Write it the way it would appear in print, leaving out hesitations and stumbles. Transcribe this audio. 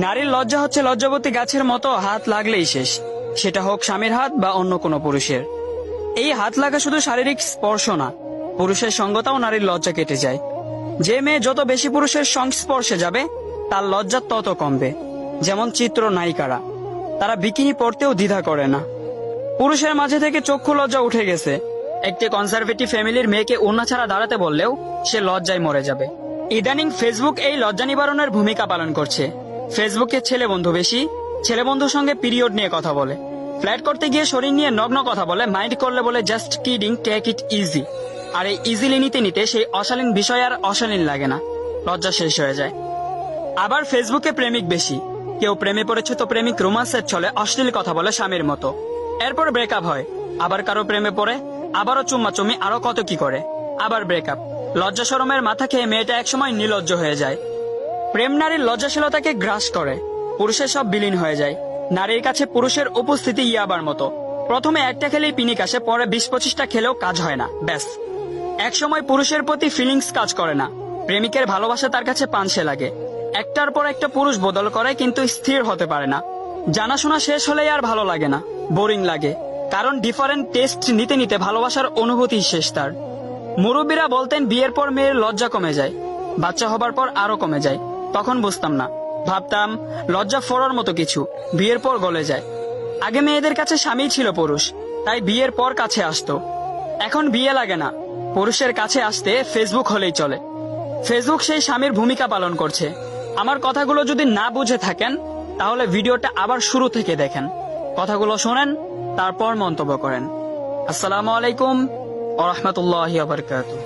নারীর লজ্জা হচ্ছে লজ্জাবতী গাছের মতো হাত লাগলেই শেষ, সেটা হোক স্বামীর হাত বা অন্য কোনো পুরুষের। এই হাত লাগা শুধু শারীরিক স্পর্শ না, পুরুষের সঙ্গতাও নারীর লজ্জা কেটে যায়। যে মেয়ে যত বেশি পুরুষের সংস্পর্শে যাবে তার লজ্জা তত কমবে। যেমন চিত্র নায়িকারা, তারা বিকিনি পরতেও দ্বিধা করে না। পুরুষের মাঝে থেকে চক্ষু লজ্জা উঠে গেছে। একটি কনজারভেটিভ ফ্যামিলির মেয়েকে ওড়না ছাড়া দাঁড়াতে বললেও সে লজ্জায় মরে যাবে। ইদানিং ফেসবুক এই লজ্জা নিবারণের ভূমিকা পালন করছে। ফেসবুকে ছেলে বন্ধু বেশি, ছেলে বন্ধুর সঙ্গে পিরিয়ড নিয়ে কথা বলে, ফ্ল্যাট করতে গিয়ে শরীর নিয়ে নগ্ন কথা বলে, মাইন্ড করলে বলে just kidding, take it easy. আর এই ইজিলি নিতে নিতে সেই অশালীন বিষয় আর অশালীন লাগে না, লজ্জা শেষ হয়ে যায়। আবার ফেসবুকে প্রেমিক বেশি, কেউ প্রেমে পড়েছে তো প্রেমিক রোমান্সের ছলে অশ্লীল কথা বলে স্বামীর মতো, এরপর ব্রেকআপ হয়। আবার কারো প্রেমে পড়ে, আবারও চুম্মাচুম্মি, আরো কত কি করে, আবার ব্রেকআপ। লজ্জা শরমের মাথা খেয়ে মেয়েটা একসময় নির্লজ্জ হয়ে যায়। প্রেম নারীর লজ্জাশীলতাকে গ্রাস করে, পুরুষের সব বিলীন হয়ে যায়। নারীর কাছে পুরুষের উপস্থিতি ইয়াবার মতো, প্রথমে একটা খেলেই পিনিক আসে, পরে 20-25টা খেলেও কাজ হয় না, ব্যাস। একসময় পুরুষের প্রতি ফিলিংস কাজ করে না, প্রেমিকের ভালোবাসা তার কাছে পানসে লাগে। একটার পর একটা পুরুষ বদল করে কিন্তু স্থির হতে পারে না। জানাশোনা শেষ হলেই আর ভালো লাগে না, বোরিং লাগে, কারণ ডিফারেন্ট টেস্ট নিতে নিতে ভালোবাসার অনুভূতি শেষ তার। মুরব্বীরা বলতেন বিয়ের পর মেয়ের লজ্জা কমে যায়, বাচ্চা হবার পর আরো কমে যায়। তখন বুঝতাম না, ভাবতাম লজ্জা ফোড়ার মতো কিছু, বিয়ের পর গলে যায়। আগে মেয়েদের কাছে স্বামী ছিল পুরুষ, তাই বিয়ের পর কাছে আসতো। এখন বিয়ে লাগে না, পুরুষের কাছে আসতে ফেসবুক হলেই চলে। ফেসবুক সেই স্বামীর ভূমিকা পালন করছে। আমার কথাগুলো যদি না বুঝে থাকেন তাহলে ভিডিওটা আবার শুরু থেকে দেখেন, কথাগুলো শোনেন, তারপর মন্তব্য করেন। আসসালামু আলাইকুম ওয়া রাহমাতুল্লাহি ওয়া বারাকাতুহু।